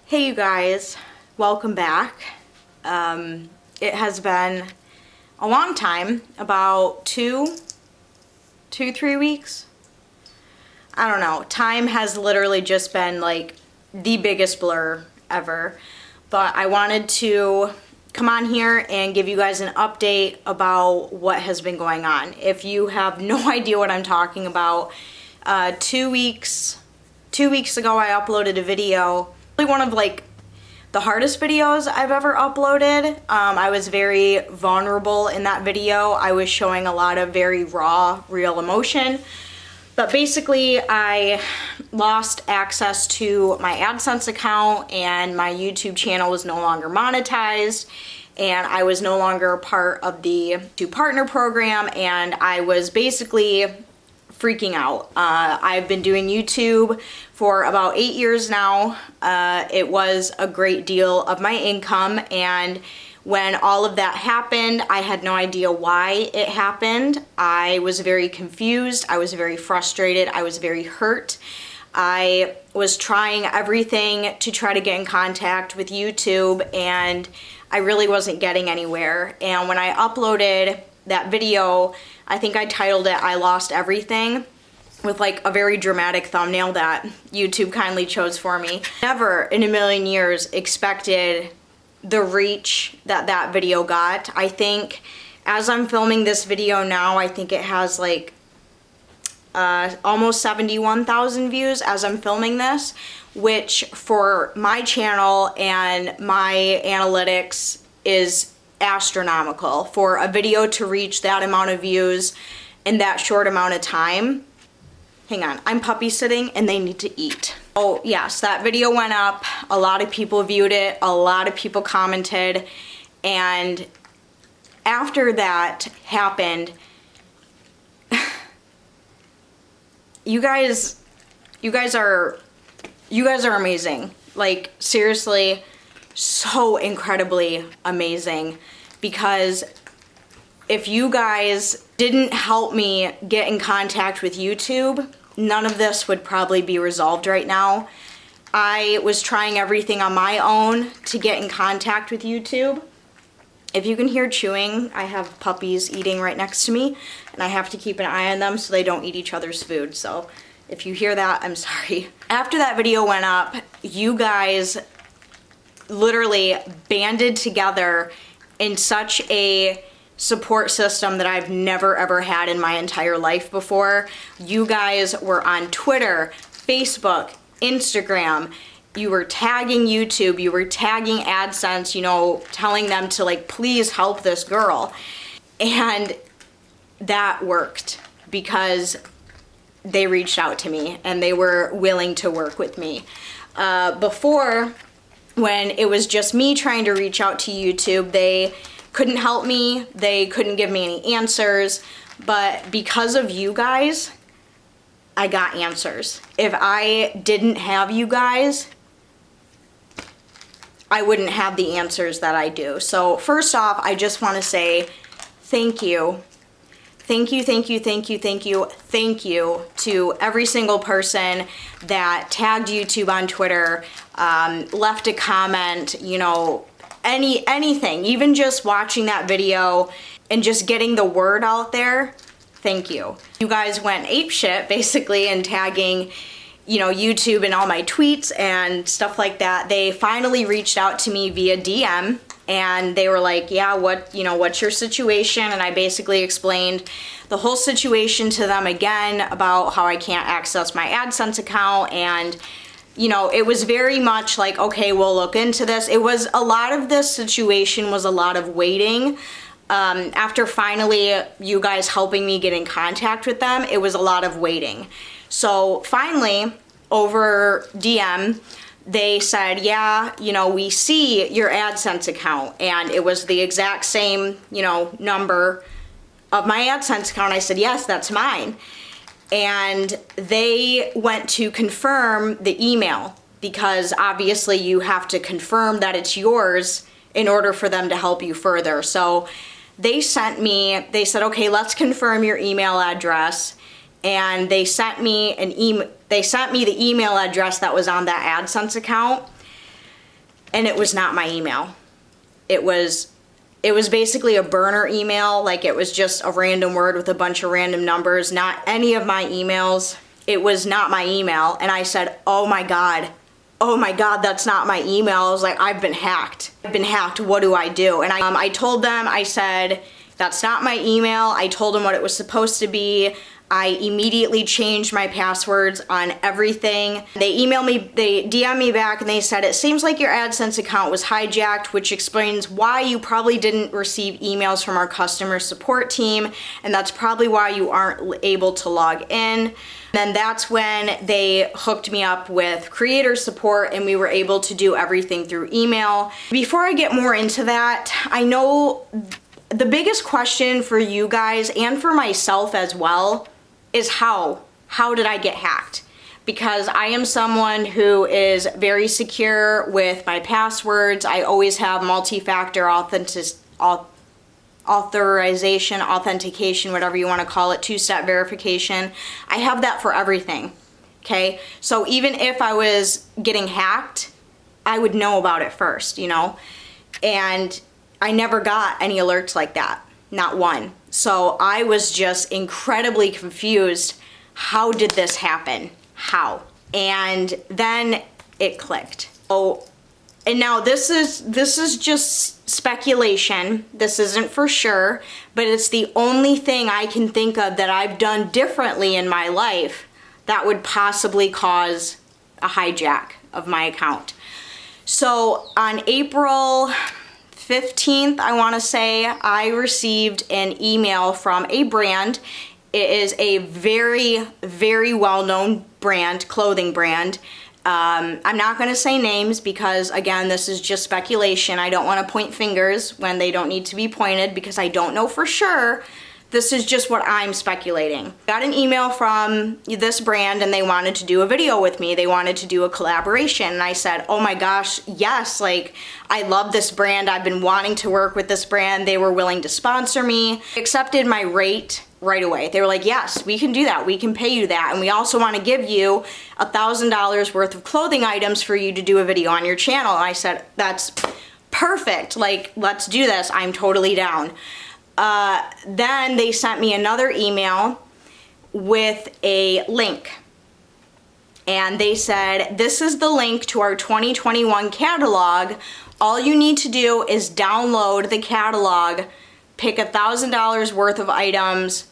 Hey you guys, welcome back. It has been a long time, about 3 weeks. I don't know, time has literally just been like the biggest blur ever. But I wanted to come on here and give you guys an update about what has been going on. If you have no idea what I'm talking about, 2 weeks ago I uploaded a video. One of like the hardest videos I've ever uploaded. I was very vulnerable in that video. I was showing a lot of very raw, real emotion. But basically I lost access to my AdSense account and my YouTube channel was no longer monetized and I was no longer a part of the partner program, and I was basically freaking out. I've been doing YouTube for about 8 years now. It was a great deal of my income, and when all of that happened, I had no idea why it happened. I was very confused, I was very frustrated, I was very hurt. I was trying everything to try to get in contact with YouTube, and I really wasn't getting anywhere. And when I uploaded that video, I think I titled it "I Lost Everything" with like a very dramatic thumbnail that YouTube kindly chose for me. Never in a million years expected the reach that that video got. I think as I'm filming this video now, I think it has like almost 71,000 views as I'm filming this, which for my channel and my analytics is astronomical. For a video to reach that amount of views in that short amount of time. Hang on, I'm puppy sitting and they need to eat. Oh yes, that video went up, a lot of people viewed it, a lot of people commented, and after that happened, you guys are amazing. Like seriously, so incredibly amazing, because if you guys didn't help me get in contact with YouTube, none of this would probably be resolved right now. I was trying everything on my own to get in contact with YouTube. If you can hear chewing, I have puppies eating right next to me, and I have to keep an eye on them so they don't eat each other's food. So if you hear that, I'm sorry. After that video went up, you guys literally banded together in such a support system that I've never ever had in my entire life before. You guys were on Twitter, Facebook, Instagram. You were tagging YouTube, you were tagging AdSense, you know, telling them to like, please help this girl. And that worked because they reached out to me and they were willing to work with me. Before, when it was just me trying to reach out to YouTube, they couldn't help me, they couldn't give me any answers, but because of you guys, I got answers. If I didn't have you guys, I wouldn't have the answers that I do. So first off, I just want to say thank you. Thank you, thank you, thank you, thank you, thank you to every single person that tagged YouTube on Twitter, left a comment, you know, anything, even just watching that video and just getting the word out there. Thank you. You guys went apeshit basically and tagging, you know, YouTube and all my tweets and stuff like that. They finally reached out to me via DM and they were like, yeah, what's your situation? And I basically explained the whole situation to them again about how I can't access my AdSense account, and you know, it was very much like, okay, we'll look into this. It was a lot of this situation was a lot of waiting. After finally you guys helping me get in contact with them, it was a lot of waiting. So finally, over DM, they said, yeah, you know, we see your AdSense account, and it was the exact same, you know, number of my AdSense account. I said, yes, that's mine. And they went to confirm the email, because obviously you have to confirm that it's yours in order for them to help you further. So they sent me, they said, okay, let's confirm your email address. And they sent me an email, they sent me the email address that was on that AdSense account. and it was not my email. It was basically a burner email, like it was just a random word with a bunch of random numbers, not any of my emails. It was not my email, and I said, oh my God, that's not my email. I was like, I've been hacked. What do I do? And I told them, I said, that's not my email. I told them what it was supposed to be. I immediately changed my passwords on everything. They emailed me, they DM'd me back, and they said, it seems like your AdSense account was hijacked, which explains why you probably didn't receive emails from our customer support team, and that's probably why you aren't able to log in. Then that's when they hooked me up with creator support, and we were able to do everything through email. Before I get more into that, I know the biggest question for you guys and for myself as well is how did I get hacked? Because I am someone who is very secure with my passwords. I always have multi-factor authentication, whatever you want to call it, two-step verification. I have that for everything, okay? So even if I was getting hacked, I would know about it first, you know? And I never got any alerts like that, not one. So I was just incredibly confused. How did this happen? How? And then it clicked. Oh, and now this is just speculation. This isn't for sure, but it's the only thing I can think of that I've done differently in my life that would possibly cause a hijack of my account. So on April 15th, I want to say, I received an email from a brand. It is a very, very well-known brand, clothing brand. I'm not going to say names because, again, this is just speculation. I don't want to point fingers when they don't need to be pointed because I don't know for sure. This is just what I'm speculating. Got an email from this brand and they wanted to do a video with me. They wanted to do a collaboration. And I said, oh my gosh, yes, like I love this brand. I've been wanting to work with this brand. They were willing to sponsor me. Accepted my rate right away. They were like, yes, we can do that. We can pay you that. And we also want to give you $1,000 worth of clothing items for you to do a video on your channel. And I said, that's perfect. Like, let's do this. I'm totally down. Then they sent me another email with a link. And they said, this is the link to our 2021 catalog. All you need to do is download the catalog, pick $1,000 worth of items,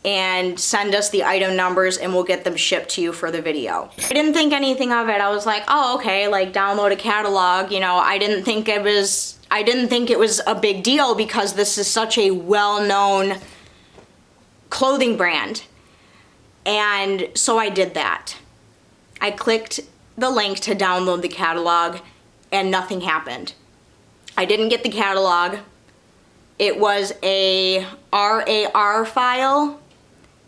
and send us the item numbers and we'll get them shipped to you for the video. I didn't think anything of it. I was like, oh, okay, like download a catalog. You know, I didn't think it was a big deal because this is such a well-known clothing brand. And so I did that. I clicked the link to download the catalog and nothing happened. I didn't get the catalog. It was a RAR file,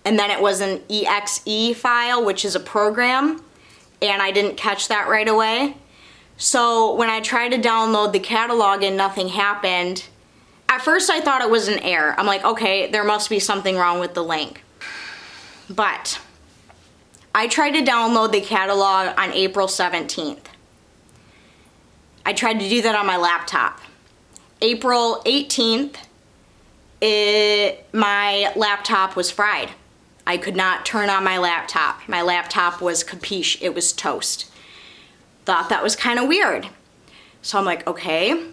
and then it was an EXE file, which is a program, and I didn't catch that right away. So when I tried to download the catalog and nothing happened, at first I thought it was an error. I'm like, okay, there must be something wrong with the link. But I tried to download the catalog on April 17th. I tried to do that on my laptop. April 18th, my laptop was fried. I could not turn on my laptop. My laptop was capiche, it was toast. Thought that was kind of weird. So I'm like, okay,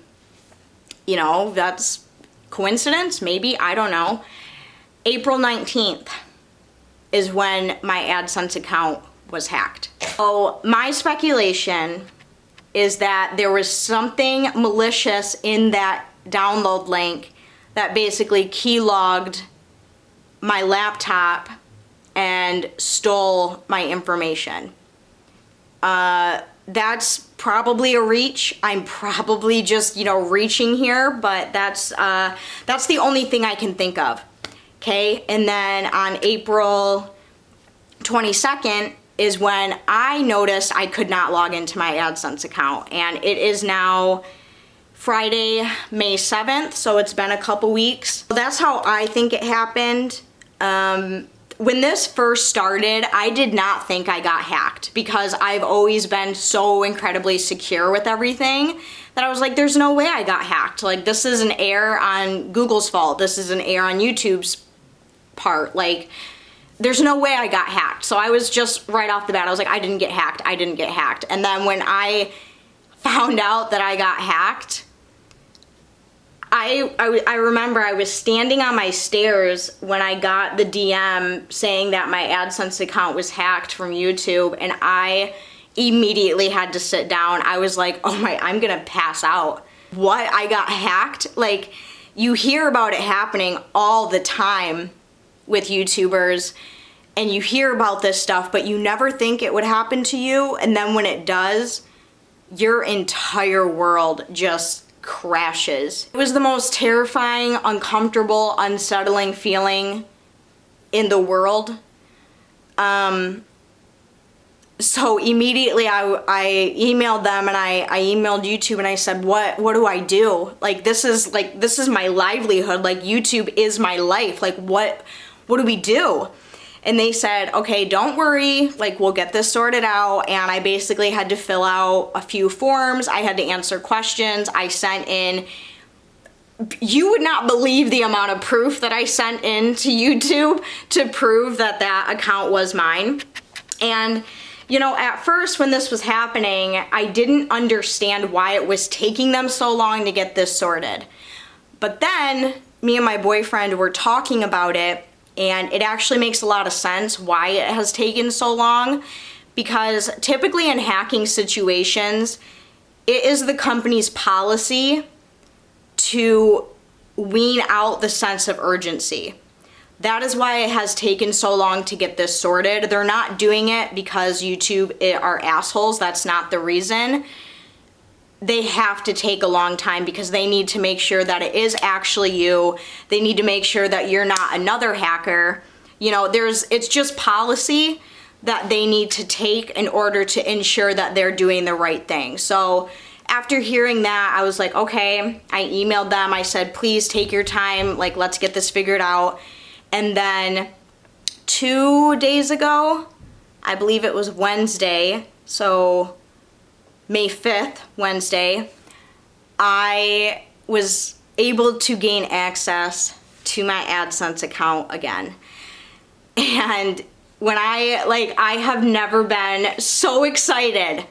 you know, that's coincidence, maybe, I don't know. April 19th is when my AdSense account was hacked. So my speculation is that there was something malicious in that download link that basically keylogged my laptop and stole my information. That's probably a reach. I'm probably just, you know, reaching here, but that's the only thing I can think of. Okay, and then on April 22nd is when I noticed I could not log into my AdSense account, and it is now Friday, May 7th, so it's been a couple weeks. That's how I think it happened. when this first started, I did not think I got hacked because I've always been so incredibly secure with everything that I was like, there's no way I got hacked. Like, this is an error on Google's fault. This is an error on YouTube's part. Like, there's no way I got hacked. So I was just right off the bat, I was like, I didn't get hacked. I didn't get hacked. And then when I found out that I got hacked, I remember I was standing on my stairs when I got the DM saying that my AdSense account was hacked from YouTube, and I immediately had to sit down. I was like, oh my, I'm gonna pass out. What? I got hacked? Like, you hear about it happening all the time with YouTubers, and you hear about this stuff, but you never think it would happen to you, and then when it does, your entire world just crashes. It was the most terrifying, uncomfortable, unsettling feeling in the world. So immediately I emailed them, and I emailed YouTube, and I said, what do I do? Like, this is my livelihood. Like, YouTube is my life. Like, what do we do? And they said, okay, don't worry, like, we'll get this sorted out. And I basically had to fill out a few forms. I had to answer questions. I sent in, you would not believe the amount of proof that I sent in to YouTube to prove that that account was mine. And, you know, at first when this was happening, I didn't understand why it was taking them so long to get this sorted. But then me and my boyfriend were talking about it, and it actually makes a lot of sense why it has taken so long, because typically in hacking situations, it is the company's policy to wean out the sense of urgency. That is why it has taken so long to get this sorted. They're not doing it because YouTube are assholes. That's not the reason. They have to take a long time because they need to make sure that it is actually you. They need to make sure that you're not another hacker. You know, it's just policy that they need to take in order to ensure that they're doing the right thing. So after hearing that, I was like, okay, I emailed them. I said, please take your time. Like, let's get this figured out. And then 2 days ago, I believe it was Wednesday, so May 5th, Wednesday, I was able to gain access to my AdSense account again. And when I have never been so excited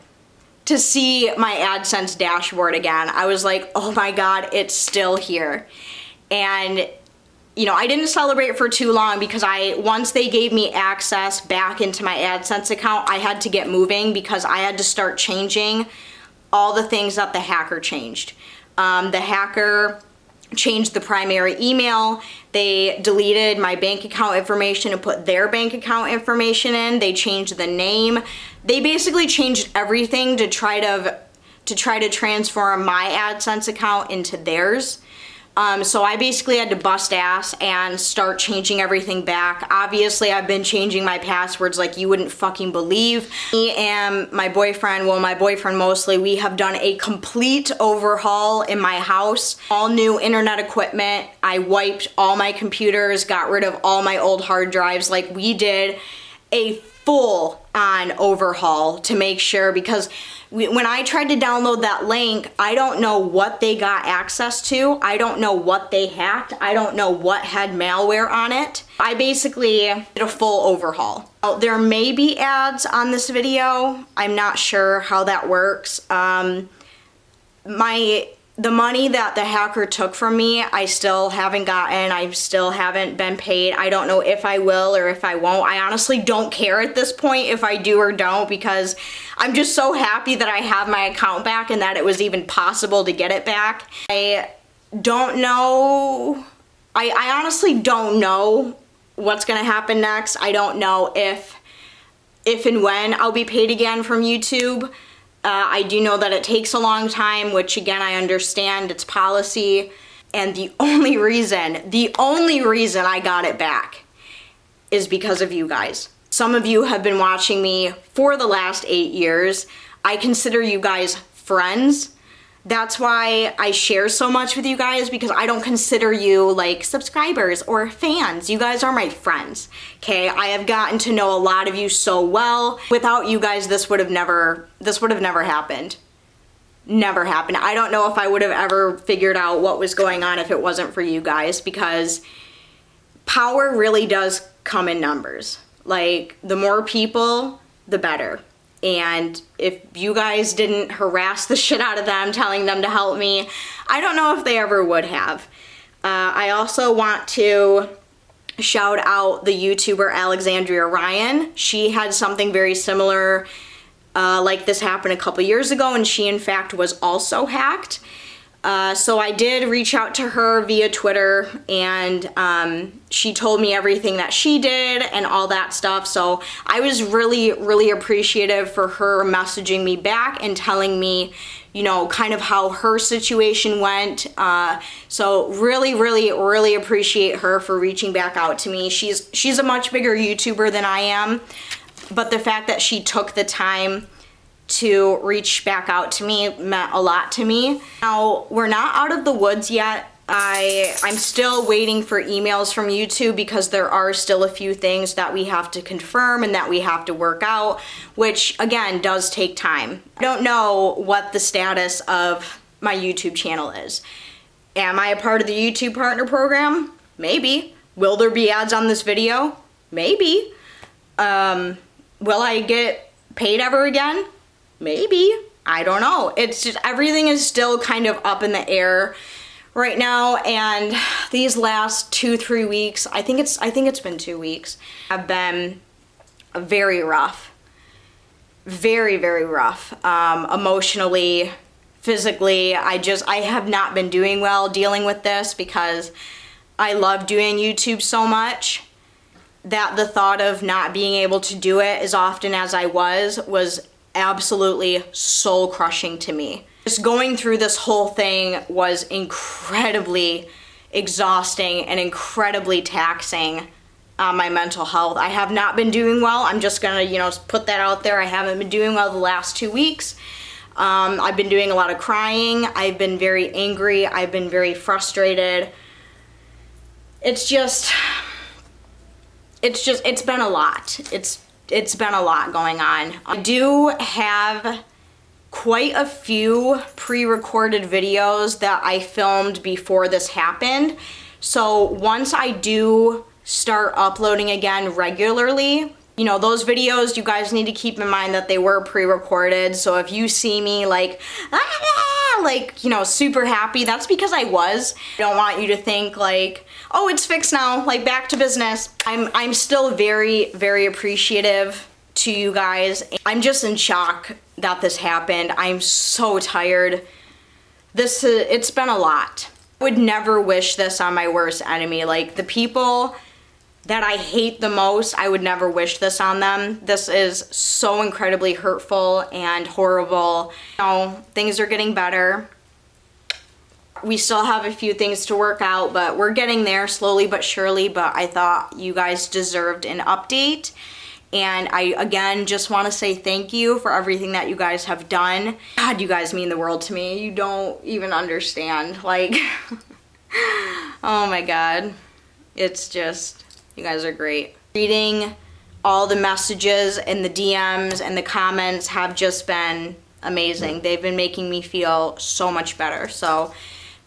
to see my AdSense dashboard again. I was like, oh my God, it's still here. And you know, I didn't celebrate for too long because once they gave me access back into my AdSense account, I had to get moving because I had to start changing all the things that the hacker changed. The hacker changed the primary email. They deleted my bank account information and put their bank account information in. They changed the name. They basically changed everything to try to transform my AdSense account into theirs. So I basically had to bust ass and start changing everything back. Obviously, I've been changing my passwords like you wouldn't fucking believe. Me and my boyfriend, well, my boyfriend mostly, we have done a complete overhaul in my house. All new internet equipment. I wiped all my computers, got rid of all my old hard drives. Like, we did a full-on overhaul to make sure, because when I tried to download that link, I don't know what they got access to. I don't know what they hacked. I don't know what had malware on it. I basically did a full overhaul. There may be ads on this video. I'm not sure how that works. The money that the hacker took from me, I still haven't gotten. I still haven't been paid. I don't know if I will or if I won't. I honestly don't care at this point if I do or don't, because I'm just so happy that I have my account back and that it was even possible to get it back. I don't know. I honestly don't know what's gonna happen next. I don't know if and when I'll be paid again from YouTube. I do know that it takes a long time, which again, I understand, it's policy. And the only reason I got it back is because of you guys. Some of you have been watching me for the last 8 years. I consider you guys friends. That's why I share so much with you guys, because I don't consider you like subscribers or fans. You guys are my friends, okay? I have gotten to know a lot of you so well. Without you guys, this would have never happened. Never happened. I don't know if I would have ever figured out what was going on if it wasn't for you guys, because power really does come in numbers. Like, the more people, the better. And if you guys didn't harass the shit out of them, telling them to help me, I don't know if they ever would have. I also want to shout out the YouTuber Alexandria Ryan. She had something very similar like this happen a couple years ago, and she in fact was also hacked. So I did reach out to her via Twitter, and she told me everything that she did and all that stuff. So I was really appreciative for her messaging me back and telling me, you know, kind of how her situation went. So really appreciate her for reaching back out to me. She's a much bigger YouTuber than I am, but the fact that she took the time to reach back out to me meant a lot to me. Now, we're not out of the woods yet. I'm still waiting for emails from YouTube, because there are still a few things that we have to confirm and that we have to work out, which again does take time. I don't know what the status of my YouTube channel is. Am I a part of the YouTube Partner Program? Maybe. Will there be ads on this video? Maybe. Will I get paid ever again? Maybe. I don't know. It's just, everything is still kind of up in the air right now, and these last 2-3 weeks, I think it's been 2 weeks, have been very rough. Very rough. Emotionally, physically, I have not been doing well dealing with this, because I love doing YouTube so much that the thought of not being able to do it as often as I was absolutely soul crushing to me. Just going through this whole thing was incredibly exhausting and incredibly taxing on my mental health. I have not been doing well. I'm just gonna, you know, put that out there. I haven't been doing well the last 2 weeks. I've been doing a lot of crying. I've been very angry. I've been very frustrated. It's been a lot. It's been a lot going on. I do have quite a few pre-recorded videos that I filmed before this happened. So once I do start uploading again regularly, you know, those videos, you guys need to keep in mind that they were pre-recorded. So if you see me like you know, super happy, that's because I was. I don't want you to think like, oh, it's fixed now, like back to business. I'm still very appreciative to you guys. I'm just in shock that this happened. I'm so tired. It's been a lot. I would never wish this on my worst enemy. Like, the people that I hate the most, I would never wish this on them. This is so incredibly hurtful and horrible. You know, things are getting better. We still have a few things to work out, but we're getting there slowly but surely. But I thought you guys deserved an update. And I, again, just want to say thank you for everything that you guys have done. God, you guys mean the world to me. You don't even understand. Like, oh my God. It's just, you guys are great. Reading all the messages and the DMs and the comments have just been amazing. They've been making me feel so much better. So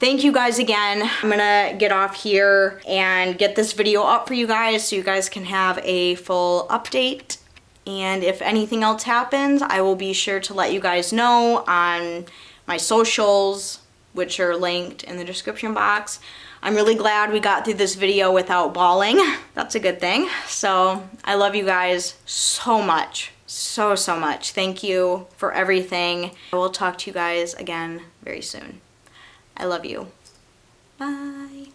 thank you guys again. I'm gonna get off here and get this video up for you guys so you guys can have a full update. And if anything else happens, I will be sure to let you guys know on my socials, which are linked in the description box. I'm really glad we got through this video without bawling. That's a good thing. So I love you guys so much. So much. Thank you for everything. I will talk to you guys again very soon. I love you. Bye.